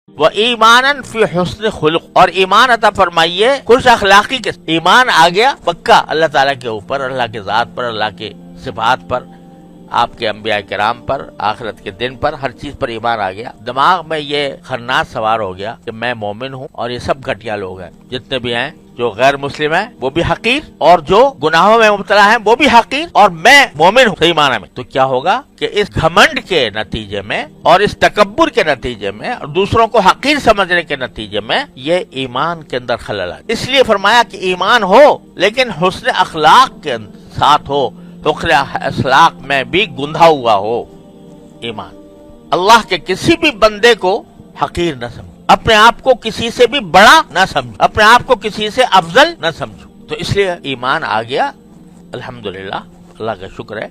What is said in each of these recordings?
وہ ایمانن فی حسن خلق، اور ایمان عطا فرمائیے خوش اخلاقی کے، ایمان آ گیا پکا اللہ تعالیٰ کے اوپر، اللہ کے ذات پر، اللہ کے صفات پر، آپ کے انبیاء کرام پر، آخرت کے دن پر، ہر چیز پر ایمان آ گیا، دماغ میں یہ خناس سوار ہو گیا کہ میں مومن ہوں اور یہ سب گھٹیا لوگ ہیں، جتنے بھی ہیں، جو غیر مسلم ہیں وہ بھی حقیر، اور جو گناہوں میں مبتلا ہیں وہ بھی حقیر، اور میں مومن ہوں صحیح معنی میں۔ تو کیا ہوگا کہ اس گھمنڈ کے نتیجے میں اور اس تکبر کے نتیجے میں اور دوسروں کو حقیر سمجھنے کے نتیجے میں یہ ایمان کے اندر خلل آئے۔ اس لیے فرمایا کہ ایمان ہو لیکن حسن اخلاق کے ساتھ ہو، حسن اخلاق میں بھی گندھا ہوا ہو ایمان۔ اللہ کے کسی بھی بندے کو حقیر نہ سمجھو، اپنے آپ کو کسی سے بھی بڑا نہ سمجھو، اپنے آپ کو کسی سے افضل نہ سمجھو۔ تو اس لیے ایمان آ گیا الحمدللہ، اللہ کا شکر ہے،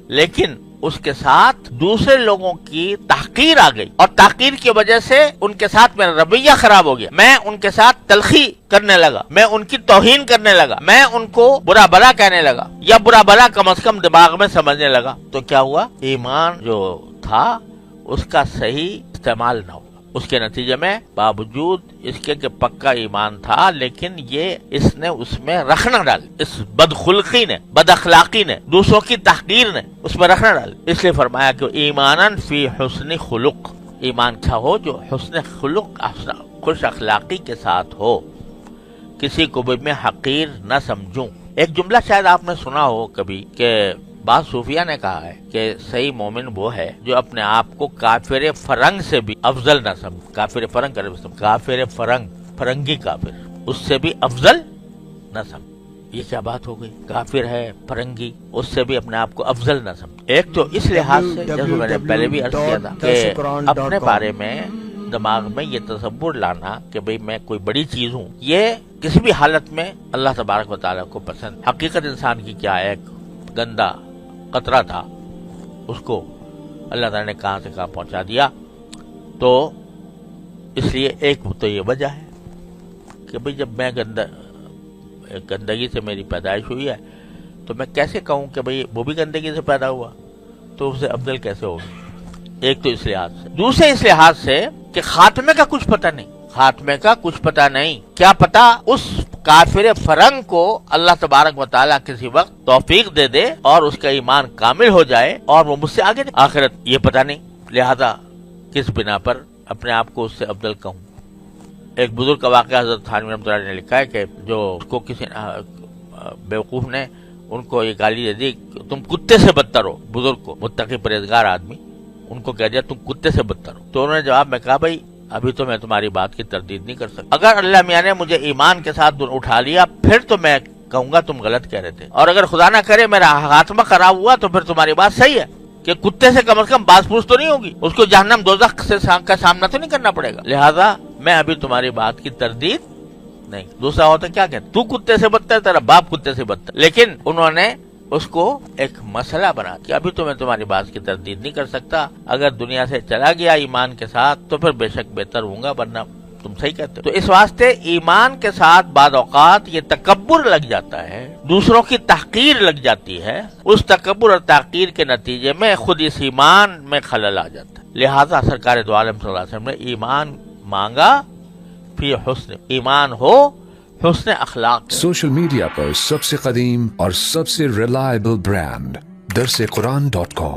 لیکن اس کے ساتھ دوسرے لوگوں کی تحقیر آ گئی، اور تحقیر کی وجہ سے ان کے ساتھ میرا رویہ خراب ہو گیا، میں ان کے ساتھ تلخی کرنے لگا، میں ان کی توہین کرنے لگا، میں ان کو برا بلا کہنے لگا، یا برا بلا کم از کم دماغ میں سمجھنے لگا۔ تو کیا ہوا؟ ایمان جو تھا اس کا صحیح استعمال نہ ہوا۔ اس کے نتیجے میں باوجود اس کے کہ پکا ایمان تھا، لیکن یہ اس نے اس میں رکھنا ڈال، اس بدخلقی نے، بد اخلاقی نے، دوسروں کی تحقیر نے اس میں رکھنا ڈال۔ اس لیے فرمایا کہ ایمانن فی حسن خلق، ایمان کیا ہو جو حسن خلق، خوش اخلاقی کے ساتھ ہو، کسی کو بھی میں حقیر نہ سمجھوں۔ ایک جملہ شاید آپ نے سنا ہو کبھی کہ بعض صوفیہ نے کہا ہے کہ صحیح مومن وہ ہے جو اپنے آپ کو کافر فرنگ سے بھی افضل نہ سمجھے۔ کافر فرنگ کافر فرنگ، فرنگی کافر، اس سے بھی افضل نہ سمجھے۔ یہ کیا بات ہو گئی؟ کافر ہے، فرنگی، اس سے بھی اپنے آپ کو افضل نہ سمجھے۔ ایک تو اس لحاظ سے جیسے میں نے پہلے بھی عرض کیا تھا کہ اپنے بارے میں دماغ میں یہ تصور لانا کہ بھئی میں کوئی بڑی چیز ہوں، یہ کسی بھی حالت میں اللہ تبارک و تعالیٰ کو پسند۔ حقیقت انسان کی کیا ہے؟ ایک گندا قطرہ تھا، اس کو اللہ تعالیٰ نے کہاں سے کہاں پہنچا دیا۔ تو اس لیے ایک تو یہ وجہ ہے کہ بھئی جب میں گندگی سے میری پیدائش ہوئی ہے تو میں کیسے کہوں کہ بھئی وہ بھی گندگی سے پیدا ہوا تو اسے افضل کیسے ہوگی؟ ایک تو اس لحاظ سے۔ دوسرے اس لحاظ سے کہ خاتمے کا کچھ پتہ نہیں، خاتمے کا کچھ پتہ نہیں، کیا پتہ اس کافر فرنگ کو اللہ تبارک و تعالیٰ کسی وقت توفیق دے دے اور اس کا ایمان کامل ہو جائے اور وہ مجھ سے آگے آخرت، یہ پتہ نہیں، لہذا کس بنا پر اپنے آپ کو اس سے افضل کہوں۔ ایک بزرگ کا واقعہ حضرت تھانوی رحمۃ اللہ علیہ نے لکھا ہے کہ جو اس کو کسی بیوقوف نے ان کو یہ گالی دے دی کہ تم کتے سے بدتر ہو، بزرگ کو، متقی پرہیزگار آدمی، ان کو کہہ دیا تم کتے سے بدتر ہو۔ تو انہوں نے جواب میں کہا بھائی ابھی تو میں تمہاری بات کی تردید نہیں کر سکتا، اگر اللہ میاں نے مجھے ایمان کے ساتھ اٹھا لیا پھر تو میں کہوں گا تم غلط کہہ رہے تھے، اور اگر خدا نہ کرے میرا خاتمہ خراب ہوا تو پھر تمہاری بات صحیح ہے کہ کتے سے کم از کم باز پوچھ تو نہیں ہوگی، اس کو جہنم دوزخ سے کا سامنا تو نہیں کرنا پڑے گا، لہذا میں ابھی تمہاری بات کی تردید نہیں۔ دوسرا ہوتا کیا کہتے تو کتے سے بدتر، تیرا باپ کتے سے بدتر، لیکن انہوں نے اس کو ایک مسئلہ بنا کہ ابھی تو میں تمہاری بات کی تردید نہیں کر سکتا، اگر دنیا سے چلا گیا ایمان کے ساتھ تو پھر بے شک بہتر ہوں گا، ورنہ تم صحیح کہتے ہو۔ تو اس واسطے ایمان کے ساتھ بعض اوقات یہ تکبر لگ جاتا ہے، دوسروں کی تحقیر لگ جاتی ہے، اس تکبر اور تحقیر کے نتیجے میں خود اس ایمان میں خلل آ جاتا ہے۔ لہذا سرکار دو عالم صلی اللہ علیہ وسلم نے ایمان مانگا فی حسن، ایمان ہو حسن اخلاق۔ سوشل میڈیا پر سب سے قدیم اور سب سے ریلائبل برانڈ درسقرآن.com